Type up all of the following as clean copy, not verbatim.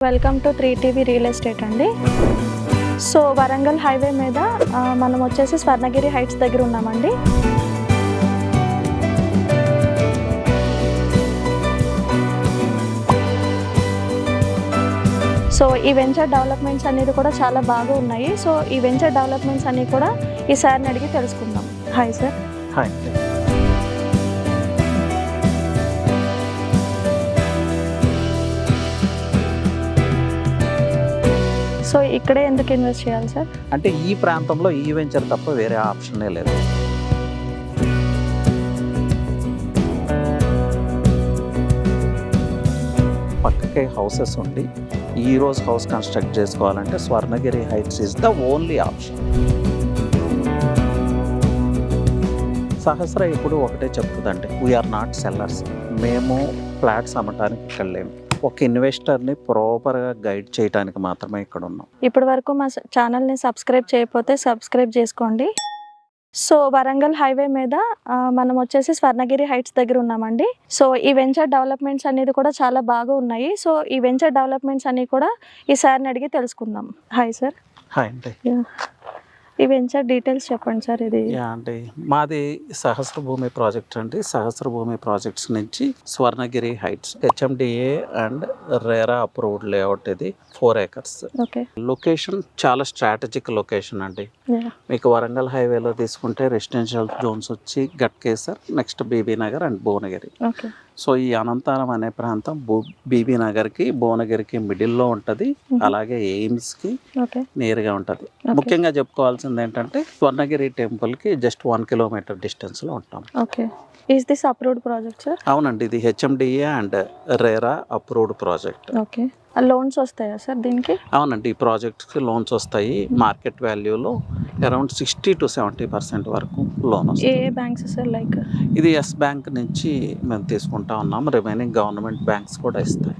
Welcome to 3TV real estate అండి. So Warangal highway మీద మనం వచ్చేసి స్వర్ణగిరి హైట్స్ దగ్గర ఉన్నామండి. సో ఈ వెంచర్ డెవలప్మెంట్స్ అనేది కూడా చాలా బాగా ఉన్నాయి. సో ఈ వెంచర్ డెవలప్మెంట్స్ అన్నీ కూడా ఈ సార్ని అడిగి తెలుసుకుందాం. Hi sir. హాయ్. సో ఇక్కడే ఎందుకు ఇన్వెస్ట్ చేయాలి సార్? అంటే ఈ ప్రాంతంలో ఈ వెంచర్ తప్ప వేరే ఆప్షనే లేదు. పక్కకే హౌసెస్ ఉండి ఈ రోజు హౌస్ కన్స్ట్రక్ట్ చేసుకోవాలంటే Swarnagiri heights is the only option. Sahasra ఇప్పుడు ఒకటే చెప్తుందండి, వీఆర్ నాట్ సెల్లర్స్. మేము ఫ్లాట్స్ అమ్మటానికి ఇక్కడ లేము, ఒక ఇన్వెస్టర్ని ప్రాపర్గా గైడ్ చేయడానికి మాత్రమే ఇక్కడ ఉన్నాం. ఇప్పటి వరకు మా ఛానల్ని సబ్స్క్రైబ్ చేయకపోతే సబ్స్క్రైబ్ చేసుకోండి. సో వరంగల్ హైవే మీద మనం వచ్చేసి స్వర్ణగిరి హైట్స్ దగ్గర ఉన్నామండి. సో ఈ వెంచర్ డెవలప్మెంట్స్ అనేది కూడా చాలా బాగా ఉన్నాయి. సో ఈ వెంచర్ డెవలప్మెంట్స్ అన్నీ కూడా ఈ సార్ని అడిగి తెలుసుకుందాం. Hi sir. హాయ్ అండి. ఈ వెంచర్ డీటెయిల్స్ చెప్పండి సార్. ఇది అంటే మాది సహస్ర భూమి ప్రాజెక్ట్ అండి. సహస్ర భూమి ప్రాజెక్ట్స్ నుంచి Swarnagiri heights HMDA and RERA approved layout. ఇది 4 acres. లొకేషన్ చాలా స్ట్రాటజిక్ లొకేషన్ అండి. మీకు వరంగల్ హైవేలో తీసుకుంటే రెసిడెన్షియల్ జోన్స్ వచ్చి Ghatkesar, next BB Nagar and Bhuvanagiri. So ఈ అనంతరం అనే ప్రాంతం బీబీ నగర్కి భువనగిరికి మిడిల్లో ఉంటుంది. అలాగే ఎయిమ్స్కి నేరుగా ఉంటుంది. ముఖ్యంగా చెప్పుకోవాల్సింది ఏంటంటే స్వర్ణగిరి టెంపుల్కి జస్ట్ 1 kilometer డిస్టెన్స్లో ఉంటాం. Is this approved project, sir? అవునండి, ఇది HMDA and RERA approved project. Okay. Loans వస్తాయా సార్ దీనికి? అవునండి, ఈ ప్రాజెక్ట్కి లోన్స్ వస్తాయి. మార్కెట్ వాల్యూలో అరౌండ్ 60 to 70% వరకు లోన్ వస్తుంది. ఏ బ్యాంక్స్ సార్? లైక్ ఇది ఎస్ బ్యాంక్ నుంచి మేము తీసుకుంటా ఉన్నాం. రిమైనింగ్ గవర్నమెంట్ బ్యాంక్స్ కూడా ఇస్తాయి.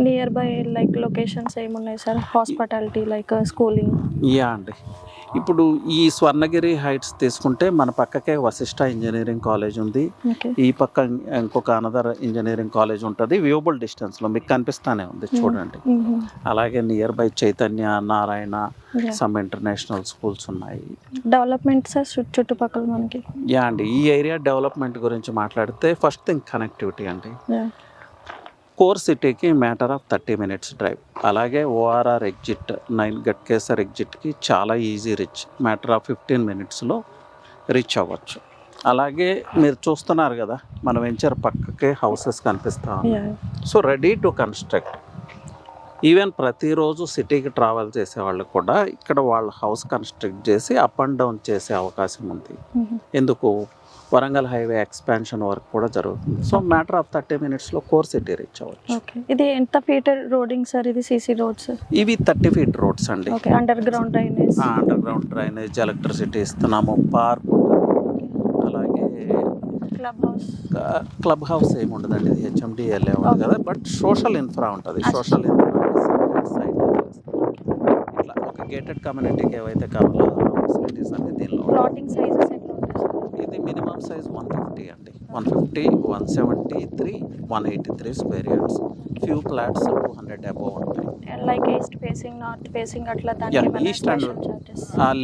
నియర్ బై లైక్ లొకేషన్స్ ఏమున్నాయి sir? Hospitality, like schooling? Yeah అండి, ఇప్పుడు ఈ స్వర్ణగిరి హైట్స్ తీసుకుంటే మన పక్కకే వశిష్ఠ ఇంజనీరింగ్ కాలేజ్ ఉంది. ఈ పక్క ఇంకొక అనదర్ ఇంజనీరింగ్ కాలేజ్ ఉంటుంది. వ్యూబుల్ డిస్టెన్స్లో మీకు కనిపిస్తానే ఉంది, చూడండి. అలాగే near by Chaitanya, Narayana, some international schools ఉన్నాయి. డెవలప్మెంట్ సార్ చుట్టుపక్కల మనకి? యా అండి, ఈ ఏరియా డెవలప్మెంట్ గురించి మాట్లాడితే ఫస్ట్ థింగ్ కనెక్టివిటీ అండి. కోర్ సిటీకి మ్యాటర్ ఆఫ్ 30 minutes డ్రైవ్. అలాగే ఓఆర్ఆర్ ఎగ్జిట్ 9 గట్కేసర్ ఎగ్జిట్కి చాలా ఈజీ రీచ్, మ్యాటర్ ఆఫ్ 15 minutesలో రీచ్ అవ్వచ్చు. అలాగే మీరు చూస్తున్నారు కదా, మన వెంచర్ పక్కకే హౌసెస్ కనిపిస్తా ఉన్నాయి. So ready to construct. Even ప్రతిరోజు సిటీకి ట్రావెల్ చేసే వాళ్ళు కూడా ఇక్కడ వాళ్ళ హౌస్ కన్స్ట్రక్ట్ చేసి అప్ అండ్ డౌన్ చేసే అవకాశం ఉంది. ఎందుకు? వరంగల్ హైవే ఎక్స్పాన్షన్ వర్క్ కూడా జరుగుతుంది. సో మ్యాటర్ ఆఫ్ 30 minutesలో కోర్ సిటీ రీచ్ అవ్వచ్చు. ఇది ఎంత ఫీట్ రోడింగ్ సార్? ఇది సీసీ రోడ్స్? ఇవి 30 feet రోడ్స్ అండి. అండర్ గ్రౌండ్ డ్రైనేజ్, ఎలక్ట్రిసిటీ ఇస్తున్నాము, పార్క్, అలాగే క్లబ్ హౌస్ ఏమి ఉండదండి. ఇది హెచ్ఎండిఏ లేఅవుట్ కదా, బట్ సోషల్ ఇన్ఫ్రా ఉంటుంది. సోషల్ ఇన్ఫ్రా ఇట్లా ఒక గేటెడ్ కమ్యూనిటీకి ఏవైతే కావాలో ఫెసిలిటీస్ అన్ని దీనిలో. ప్లాటింగ్ సైజెస్ ఎట్లా ఉంటాయి? ఇది మినిమం సైజ్ 150 అండి. 150, 173, 183 square yards. Few flats 200 above ఉంటాయి. Like east facing, north facing అట్లా? ఈస్ట్ అండ్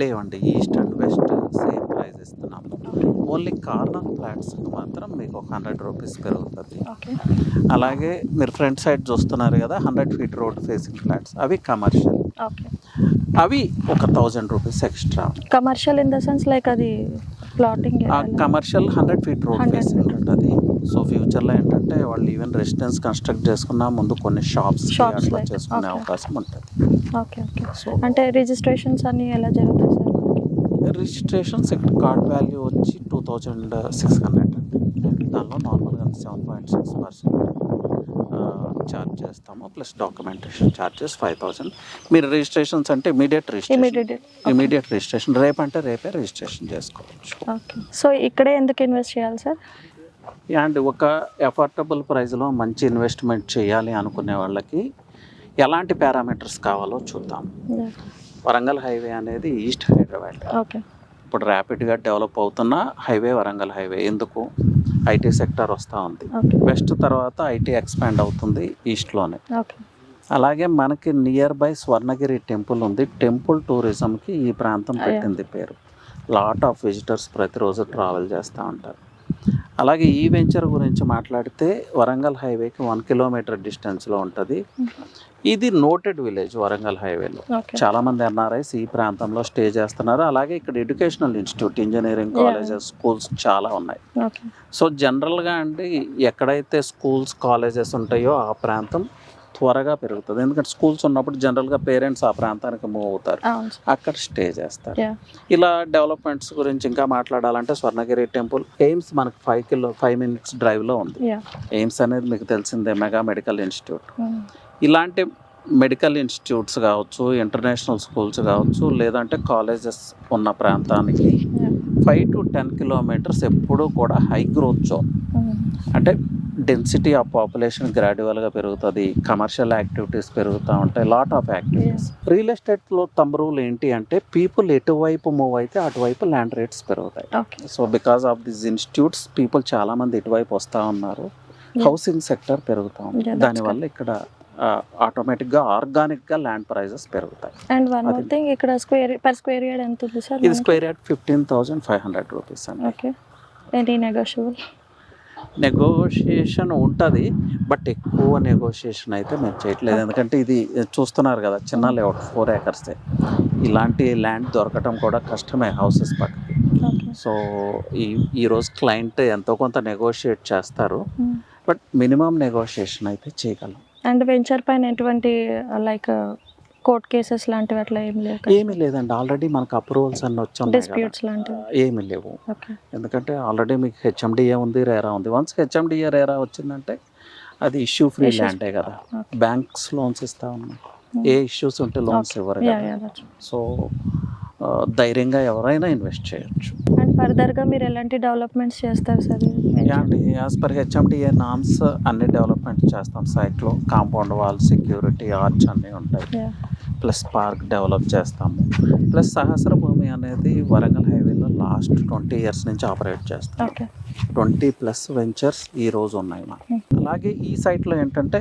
లేవండి, east and west same price ఇస్తున్నాము. ఓన్లీ కార్నర్ ఫ్లాట్స్ మాత్రం మీకు 100 rupees పెరుగుతుంది. అలాగే మీరు ఫ్రంట్ సైడ్ చూస్తున్నారు కదా, 100 feet రోడ్ ఫేసింగ్ ఫ్లాట్స్, అవి కమర్షియల్. అవి ఒక 1000 rupees extra. Commercial in the sense like అది plotting? Commercial 100 feet road facing ఉంటుంది. సో ఫ్యూచర్లో ఏంటంటే వాళ్ళు ఈవెన్ రెసిడెన్స్ కన్స్ట్రక్ట్ చేసుకున్న ముందు కొన్ని షాప్స్ అట్లా చేసుకునే అవకాశం ఉంటుంది. సో అంటే రిజిస్ట్రేషన్స్ అన్ని ఎలా జరుగుతాయి సార్? రిజిస్ట్రేషన్స్ ఇక్కడ కార్డ్ వాల్యూ వచ్చి 2600 అండి. దానిలో నార్మల్గా 7.6% ఛార్జ్ చేస్తాము, ప్లస్ డాక్యుమెంటేషన్ ఛార్జెస్ 5000. మీరు రిజిస్ట్రేషన్స్ అంటే ఇమీడియట్ రిజిస్ట్రేషన్, రేపంటే రేపే రిజిస్ట్రేషన్ చేసుకోవచ్చు. సో ఇక్కడే ఎందుకు ఇన్వెస్ట్ చేయాలి సార్? అండ్ ఒక అఫోర్డబుల్ ప్రైస్లో మంచి ఇన్వెస్ట్మెంట్ చేయాలి అనుకునే వాళ్ళకి ఎలాంటి పారామీటర్స్ కావాలో చూద్దాం. వరంగల్ హైవే అనేది ఈస్ట్ హైదరాబాద్. ఇప్పుడు ర్యాపిడ్గా డెవలప్ అవుతున్న హైవే వరంగల్ హైవే. ఎందుకు? ఐటీ సెక్టర్ వస్తూ ఉంది. వెస్ట్ తర్వాత ఐటీ ఎక్స్పాండ్ అవుతుంది ఈస్ట్లోనే. అలాగే మనకి నియర్ బై స్వర్ణగిరి టెంపుల్ ఉంది. టెంపుల్ టూరిజంకి ఈ ప్రాంతం పెట్టింది పేరు. లాట్ ఆఫ్ విజిటర్స్ ప్రతిరోజు ట్రావెల్ చేస్తూ ఉంటారు. అలాగే ఈ వెంచర్ గురించి మాట్లాడితే వరంగల్ హైవేకి 1 కిలోమీటర్ డిస్టెన్స్లో ఉంటుంది. ఇది నోటెడ్ విలేజ్ వరంగల్ హైవేలో. చాలామంది ఎన్ఆర్ఐస్ ఈ ప్రాంతంలో స్టే చేస్తున్నారు. అలాగే ఇక్కడ educational institute, engineering colleges, schools చాలా ఉన్నాయి. సో జనరల్గా అండి ఎక్కడైతే స్కూల్స్, కాలేజెస్ ఉంటాయో ఆ ప్రాంతం త్వరగా పెరుగుతుంది. ఎందుకంటే స్కూల్స్ ఉన్నప్పుడు జనరల్గా పేరెంట్స్ ఆ ప్రాంతానికి మూవ్ అవుతారు, అక్కడ స్టే చేస్తారు. ఇలా డెవలప్మెంట్స్ గురించి ఇంకా మాట్లాడాలంటే స్వర్ణగిరి టెంపుల్, ఎయిమ్స్ మనకు 5 minutes డ్రైవ్లో ఉంది. ఎయిమ్స్ అనేది మీకు తెలిసిందే, మెగా మెడికల్ ఇన్స్టిట్యూట్. ఇలాంటి మెడికల్ ఇన్స్టిట్యూట్స్ కావచ్చు, ఇంటర్నేషనల్ స్కూల్స్ కావచ్చు, లేదంటే కాలేజెస్ ఉన్న ప్రాంతానికి 5 to 10 kilometers ఎప్పుడూ కూడా హై గ్రోత్ జోన్. అంటే డెన్సిటీ ఆఫ్ పాపులేషన్ గ్రాడ్యువల్గా పెరుగుతుంది, కమర్షియల్ యాక్టివిటీస్ పెరుగుతూ ఉంటాయి, లాట్ ఆఫ్ యాక్టివిటీస్. రియల్ ఎస్టేట్లో థంబ్ రూల్ ఏంటి అంటే పీపుల్ ఎటువైపు మూవ్ అయితే అటువైపు ల్యాండ్ రేట్స్ పెరుగుతాయి. So because of this institutes people చాలామంది ఇటువైపు వస్తూ ఉన్నారు, హౌసింగ్ సెక్టర్ పెరుగుతూ ఉంది. దానివల్ల ఇక్కడ ఆటోమేటిక్గా ఆర్గానిక్గా ల్యాండ్ ప్రైజెస్ పెరుగుతాయి. అండ్ వన్ మోర్ థింగ్, ఇక్కడ స్క్వేర్ యార్డ్ ఎంత ఉంది సార్? ఇది స్క్వేర్ యార్డ్ 15,500 రూపీస్ అండి. Okay, any negotiable? నెగోషియేషన్ ఉంటుంది, బట్ ఎక్కువ నెగోషియేషన్ అయితే మేము చేయట్లేదు. ఎందుకంటే ఇది చూస్తున్నారు కదా, చిన్న లేఅవుట్ 4 acres. ఇలాంటి ల్యాండ్ దొరకటం కూడా కష్టమే హౌసెస్ పక్కకి. సో ఈరోజు క్లయింట్ ఎంతో కొంత నెగోషియేట్ చేస్తారు, బట్ మినిమం నెగోషియేషన్ అయితే చేయగలం. అండ్ వెంచర్ పైన ఎటువంటి లైక్ కోర్ట్ కేసెస్ లాంటివి అట్లా ఏమీ లేదండి. ఆల్రెడీ మనకు అప్రూవల్స్ అన్నీ వచ్చాయి, డిస్ప్యూట్స్ లాంటివి ఏమీ లేవు. ఎందుకంటే ఆల్రెడీ మీకు హెచ్ఎండిఏ ఉంది, రేరా ఉంది. వన్స్ హెచ్ఎండిఏ రేరా వచ్చిందంటే అది ఇష్యూ ఫ్రీ ల్యాండే కదా. బ్యాంక్స్ లోన్స్ ఇస్తా ఉన్నాయి, ఏ ఇష్యూస్ ఉంటే లోన్స్ ఇవ్వరు కదా. సో ధైర్యంగా ఎవరైనా ఇన్వెస్ట్ చేయొచ్చు. అండ్ ఫర్దర్గా మీరు ఎలాంటి డెవలప్మెంట్స్ చేస్తారు సార్? అండి, యాజ్ పర్ హెచ్ఎండిఏ నామ్స్ అన్ని డెవలప్మెంట్ చేస్తాం. సైట్లో కాంపౌండ్ వాల్, సెక్యూరిటీ, ఆర్చ్ అన్నీ ఉంటాయి. ప్లస్ పార్క్ డెవలప్ చేస్తాము. ప్లస్ సహస్ర భూమి అనేది వరంగల్ హైవేలో లాస్ట్ 20 years నుంచి ఆపరేట్ చేస్తాం. 20+ వెంచర్స్ ఈ రోజు ఉన్నాయి మాకు. అలాగే ఈ సైట్లో ఏంటంటే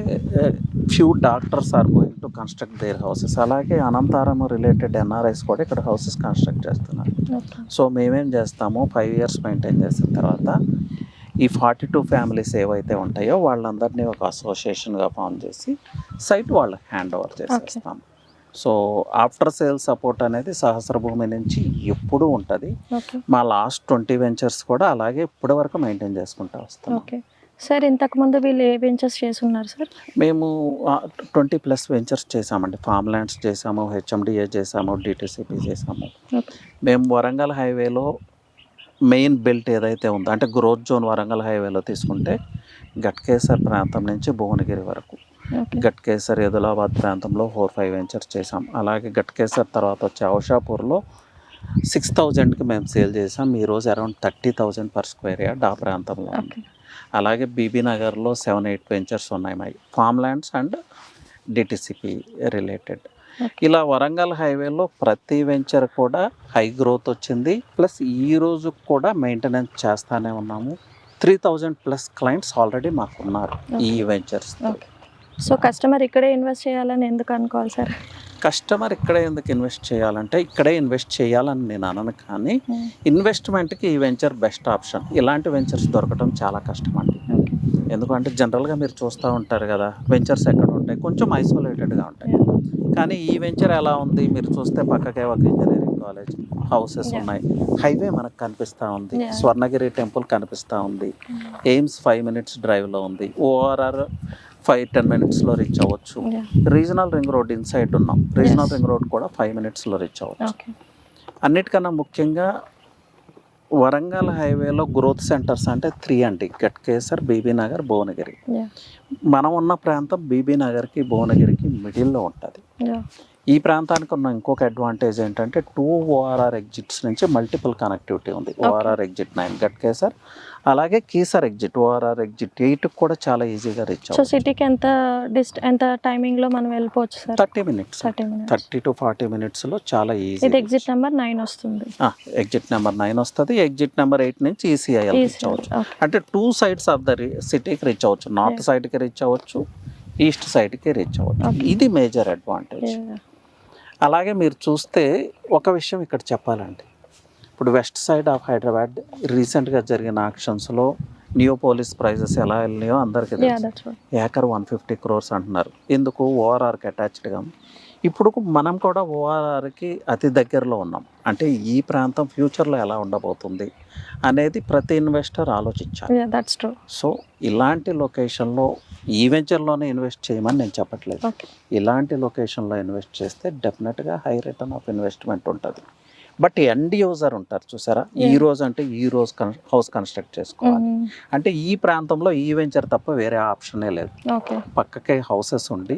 few doctors are going to construct their houses. అలాగే అనంతారం రిలేటెడ్ ఎన్ఆర్ఐస్ కూడా ఇక్కడ హౌసెస్ కన్స్ట్రక్ట్ చేస్తున్నారు. సో మేమేం చేస్తాము, 5 years మెయింటైన్ చేసిన తర్వాత ఈ 42 ఫ్యామిలీస్ ఏవైతే ఉంటాయో వాళ్ళందరినీ ఒక అసోసియేషన్గా ఫామ్ చేసి సైట్ వాళ్ళకి హ్యాండ్ ఓవర్ చేసేస్తాం. సో ఆఫ్టర్ సేల్ సపోర్ట్ అనేది సహస్ర భూమి నుంచి ఎప్పుడూ ఉంటుంది. మా లాస్ట్ 20 వెంచర్స్ కూడా అలాగే ఇప్పటి వరకు మెయింటైన్ చేసుకుంటూ వస్తాం. ఓకే సార్, ఇంతకుముందు వీళ్ళు ఏ వెంచర్స్ చేస్తున్నారు సార్? మేము 20+ వెంచర్స్ చేసామండి. ఫామ్ ల్యాండ్స్ చేసాము, హెచ్ఎండిఏ చేసాము, డిటిసిపి చేసాము. మేము వరంగల్ హైవేలో మెయిన్ బెల్ట్ ఏదైతే ఉందో, అంటే గ్రోత్ జోన్ వరంగల్ హైవేలో తీసుకుంటే గట్కేసర్ ప్రాంతం నుంచి భువనగిరి వరకు, గట్కేసర్ ఎదులాబాద్ ప్రాంతంలో 4-5 వెంచర్స్ చేసాం. అలాగే గట్కేసర్ తర్వాత వచ్చే ఔషాపూర్లో 6,000కి మేము సేల్ చేసాం. ఈరోజు అరౌండ్ 30,000 per square yard ఆ ప్రాంతంలో ఉంది. అలాగే బీబీ నగర్లో 7-8 వెంచర్స్ ఉన్నాయి my farm lands and DTCP related. ఇలా వరంగల్ హైవేలో ప్రతి వెంచర్ కూడా హై గ్రోత్ వచ్చింది. ప్లస్ ఈరోజు కూడా మెయింటెనెన్స్ చేస్తూనే ఉన్నాము. 3,000+ క్లయింట్స్ ఆల్రెడీ మాకు ఉన్నారు ఈ వెంచర్స్. సో కస్టమర్ ఇక్కడే ఇన్వెస్ట్ చేయాలని ఎందుకు అనుకోవాలి సార్? కస్టమర్ ఇక్కడే ఎందుకు ఇన్వెస్ట్ చేయాలంటే ఇక్కడే ఇన్వెస్ట్ చేయాలని నేను అనను, కానీ ఇన్వెస్ట్మెంట్కి ఈ వెంచర్ బెస్ట్ ఆప్షన్. ఇలాంటి వెంచర్స్ దొరకడం చాలా కష్టం అండి. ఎందుకంటే జనరల్గా మీరు చూస్తూ ఉంటారు కదా, వెంచర్స్ ఎక్కడ ఉంటాయి, కొంచెం ఐసోలేటెడ్గా ఉంటాయి. కానీ ఈ వెంచర్ ఎలా ఉంది, మీరు చూస్తే పక్కకే ఒక ఇంజనీరింగ్ కాలేజ్, హౌసెస్ ఉన్నాయి, హైవే మనకు కనిపిస్తూ ఉంది, స్వర్ణగిరి టెంపుల్ కనిపిస్తూ ఉంది, ఎయిమ్స్ 5 minutes డ్రైవ్లో ఉంది, ఓఆర్ఆర్ 5-10 minutesలో రీచ్ అవ్వచ్చు. రీజనల్ రింగ్ రోడ్ ఇన్సైడ్ ఉన్నాం, రీజనల్ రింగ్ రోడ్ కూడా 5 minutesలో రీచ్ అవ్వచ్చు. అన్నిటికన్నా ముఖ్యంగా వరంగల్ హైవేలో గ్రోత్ సెంటర్స్ అంటే 3 అండి, గట్కేసర్, బీబీ నగర్, భువనగిరి. మనం ఉన్న ప్రాంతం బీబీ నగర్కి, భువనగిరికి మిడిల్లో ఉంటుంది. ఈ ప్రాంతానికి ఉన్న ఇంకొక అడ్వాంటేజ్ ఏంటంటే 2 ఓఆర్ఆర్ ఎగ్జిట్స్ నుంచి మల్టిపుల్ కనెక్టివిటీ ఉంది. ఓఆర్ఆర్ ఎగ్జిట్ 9 గట్కేసర్, అలాగే కీసర్ ఎగ్జిట్, ఓఆర్ఆర్ ఎగ్జిట్ 8 కూడా చాలా ఈజీగా రీచ్ అవ్వచ్చు. సో సిటీకి ఎంత టైమింగ్లో మనం వెళ్ళిపోవచ్చు సార్? 30 minutes, 30 to 40 minutesలో చాలా ఈజీ. ఇది ఎగ్జిట్ నెంబర్ 9 వస్తుంది. ఎగ్జిట్ నెంబర్ 9 వస్తుంది. ఎగ్జిట్ నెంబర్ 8 నుంచి ఈసీఐఎల్ రీచ్ అవ్వచ్చు. అంటే 2 sides ఆఫ్ ద సిటీకి రీచ్ అవ్వచ్చు. నార్త్ సైడ్కి రీచ్ అవ్వచ్చు, ఈస్ట్ సైడ్కి రీచ్ అవ్వచ్చు. Okay. ఇది మేజర్ అడ్వాంటేజ్. అలాగే మీరు చూస్తే ఒక విషయం ఇక్కడ చెప్పాలండి, ఇప్పుడు వెస్ట్ సైడ్ ఆఫ్ హైదరాబాద్ రీసెంట్గా జరిగిన ఆక్షన్స్లో నియోపోలిస్ ప్రైజెస్ ఎలా వెళ్ళినాయో అందరికీ తెలుసు. ఏకర్ 150 crores అంటున్నారు. ఎందుకు? ఓఆర్ఆర్కి అటాచ్డ్గా. ఇప్పుడు మనం కూడా ఓఆర్ఆర్కి అతి దగ్గరలో ఉన్నాం. అంటే ఈ ప్రాంతం ఫ్యూచర్లో ఎలా ఉండబోతుంది అనేది ప్రతి ఇన్వెస్టర్ ఆలోచించాలి. That's true. సో ఇలాంటి లొకేషన్లో ఈ వెంచర్లోనే ఇన్వెస్ట్ చేయమని నేను చెప్పట్లేదు. ఇలాంటి లొకేషన్లో ఇన్వెస్ట్ చేస్తే డెఫినెట్గా హై రిటర్న్ ఆఫ్ ఇన్వెస్ట్మెంట్ ఉంటుంది. బట్ ఎండ్ యూజర్ ఉంటారు చూసారా, ఈ రోజు అంటే ఈ రోజు హౌస్ కన్స్ట్రక్ట్ చేసుకోవాలి అంటే ఈ ప్రాంతంలో ఈ వెంచర్ తప్ప వేరే ఆప్షనే లేదు. పక్కకే హౌసెస్ ఉండి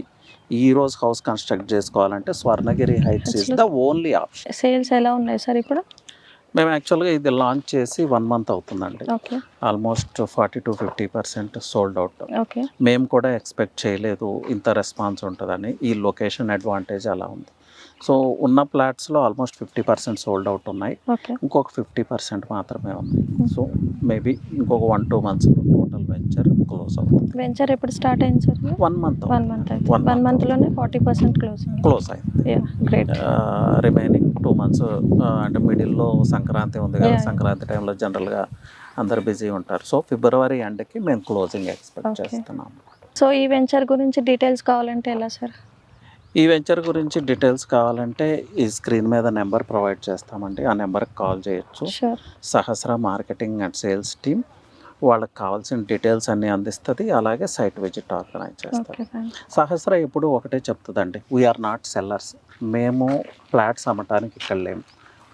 ఈ రోజు హౌస్ కన్స్ట్రక్ట్ చేసుకోవాలంటే Swarnagiri heights is the only option. Sales ఎలా ఉన్నాయి సార్ ఇప్పుడు? మేము యాక్చువల్గా ఇది లాంచ్ చేసి 1 month అవుతుందండి. Almost 40 to 50% sold out. మేము కూడా ఎక్స్పెక్ట్ చేయలేదు ఇంత రెస్పాన్స్ ఉంటుందని. ఈ లొకేషన్ అడ్వాంటేజ్ అలా ఉంది. సో ఉన్న ఫ్లాట్స్లో ఆల్మోస్ట్ 50% సోల్డ్ అవుట్ ఉన్నాయి. ఇంకొక 50% మాత్రమే ఉన్నాయి. సో మేబీ ఇంకొక 1-2 months టోటల్ వెంచర్ క్లోజ్ అవుతుంది. వెంచర్ ఎప్పుడు స్టార్ట్ అయింది సార్? 1 month. 1 monthలోనే 40% క్లోజ్ అయింది. రిమైనింగ్ 2 months అంటే మిడిల్లో సంక్రాంతి ఉంది కదా, సంక్రాంతి టైంలో జనరల్గా అందరు బిజీ ఉంటారు. సో ఫిబ్రవరి ఎండ్కి మేము క్లోజింగ్ ఎక్స్పెక్ట్ చేస్తున్నాం. సో ఈ వెంచర్ గురించి డీటెయిల్స్ కావాలంటే ఎలా సార్? ఈ వెంచర్ గురించి డీటెయిల్స్ కావాలంటే ఈ స్క్రీన్ మీద నెంబర్ ప్రొవైడ్ చేస్తామండి. ఆ నెంబర్కి కాల్ చేయొచ్చు. సహస్ర మార్కెటింగ్ అండ్ సేల్స్ టీమ్ వాళ్ళకి కావాల్సిన డీటెయిల్స్ అన్నీ అందిస్తుంది. అలాగే సైట్ విజిట్ ఆర్గనైజ్ చేస్తారు. సహస్ర ఎప్పుడు ఒకటే చెప్తుందండి, వీఆర్ నాట్ సెల్లర్స్. మేము ఫ్లాట్స్ అమ్మటానికి ఇక్కడ లేము.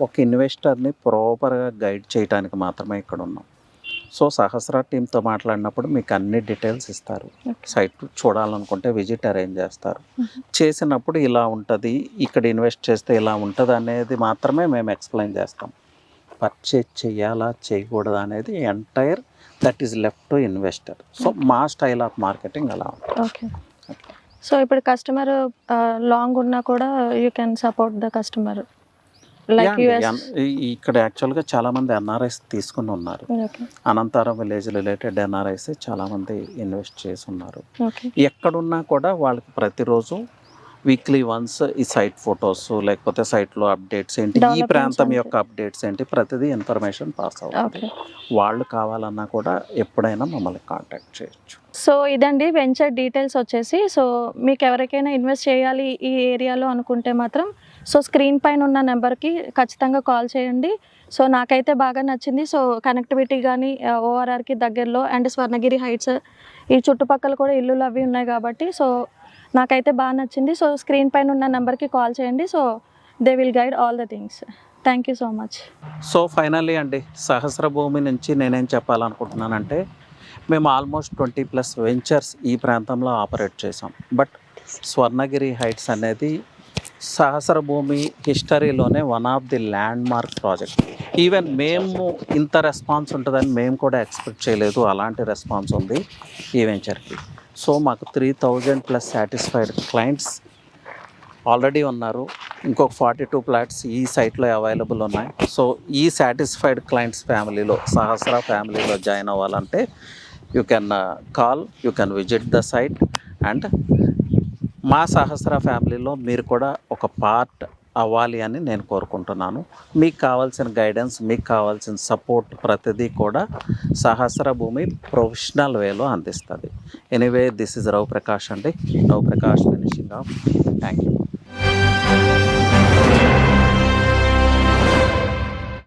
ఒక ఇన్వెస్టర్ని ప్రాపర్గా గైడ్ చేయడానికి మాత్రమే ఇక్కడ ఉన్నాం. సో సహస్ర టీంతో మాట్లాడినప్పుడు మీకు అన్ని డీటెయిల్స్ ఇస్తారు. సైట్ చూడాలనుకుంటే విజిట్ అరేంజ్ చేస్తారు. చేసినప్పుడు ఇలా ఉంటుంది, ఇక్కడ ఇన్వెస్ట్ చేస్తే ఇలా ఉంటుంది అనేది మాత్రమే మేము ఎక్స్ప్లెయిన్ చేస్తాం. పర్చేజ్ చేయాలా చేయకూడదా అనేది entire that is left to investor. So మా స్టైల్ ఆఫ్ మార్కెటింగ్ అలా ఉంటుంది. సో ఇప్పుడు కస్టమర్ లాంగ్ ఉన్నా కూడా you can support the customer. ఇక్కడ యాక్చువల్గా చాలామంది ఎన్ఆర్ఐస్ తీసుకుని ఉన్నారు. అనంతరం విలేజ్ రిలేటెడ్ ఎన్ఆర్ఐస్ చాలామంది ఇన్వెస్ట్ చేసి ఉన్నారు. ఎక్కడున్నా కూడా వాళ్ళకి ప్రతిరోజు వీక్లీ వన్స్ ఈ సైట్ ఫొటోస్ లేకపోతే సైట్లో అప్డేట్స్ ఏంటి, ఈ ప్రాంతం యొక్క అప్డేట్స్ ఏంటి, ప్రతిదీ ఇన్ఫర్మేషన్ పాస్ అవుతుంది. వాళ్ళు కావాలన్నా కూడా ఎప్పుడైనా మమ్మల్ని కాంటాక్ట్ చేయొచ్చు. సో ఇదండి వెంచర్ డీటెయిల్స్ వచ్చేసి. సో మీకు ఎవరికైనా ఇన్వెస్ట్ చేయాలి ఈ ఏరియాలో అనుకుంటే మాత్రం సో స్క్రీన్ పైన ఉన్న నెంబర్కి ఖచ్చితంగా కాల్ చేయండి. సో నాకైతే బాగా నచ్చింది. సో కనెక్టివిటీ కానీ ఓఆర్ఆర్కి దగ్గరలో అండ్ స్వర్ణగిరి హైట్స్ ఈ చుట్టుపక్కల కూడా ఇల్లులు అవి ఉన్నాయి కాబట్టి సో నాకైతే బాగా నచ్చింది. సో స్క్రీన్ పైన ఉన్న నెంబర్కి కాల్ చేయండి. So they will guide all the things. Thank you so much. So finally అండి, సహస్ర భూమి నుంచి నేనేం చెప్పాలనుకుంటున్నానంటే మేము ఆల్మోస్ట్ 20+ వెంచర్స్ ఈ ప్రాంతంలో ఆపరేట్ చేసాం. బట్ స్వర్ణగిరి హైట్స్ అనేది సహస్ర భూమి హిస్టరీలోనే one of the landmark project. Even మేము ఇంత రెస్పాన్స్ ఉంటుందని మేము కూడా ఎక్స్పెక్ట్ చేయలేదు. అలాంటి రెస్పాన్స్ ఉంది ఈ వెంచర్కి. సో మాకు 3000+ సాటిస్ఫైడ్ క్లయింట్స్ ఆల్రెడీ ఉన్నారు. ఇంకొక 42 ఫ్లాట్స్ ఈ సైట్లో అవైలబుల్ ఉన్నాయి. సో ఈ సాటిస్ఫైడ్ క్లయింట్స్ ఫ్యామిలీలో, సహస్ర ఫ్యామిలీలో జాయిన్ అవ్వాలంటే you can call, you can visit the site. And మా సహస్ర ఫ్యామిలీలో మీరు కూడా ఒక పార్ట్ అవ్వాలి అని నేను కోరుకుంటున్నాను. మీకు కావాల్సిన గైడెన్స్, మీకు కావాల్సిన సపోర్ట్ ప్రతిదీ కూడా సహస్ర భూమి ప్రొఫెషనల్ వేలో అందిస్తుంది. Anyway, this is Ravi Prakash అండి, Ravi Prakash finishing off. Thank you.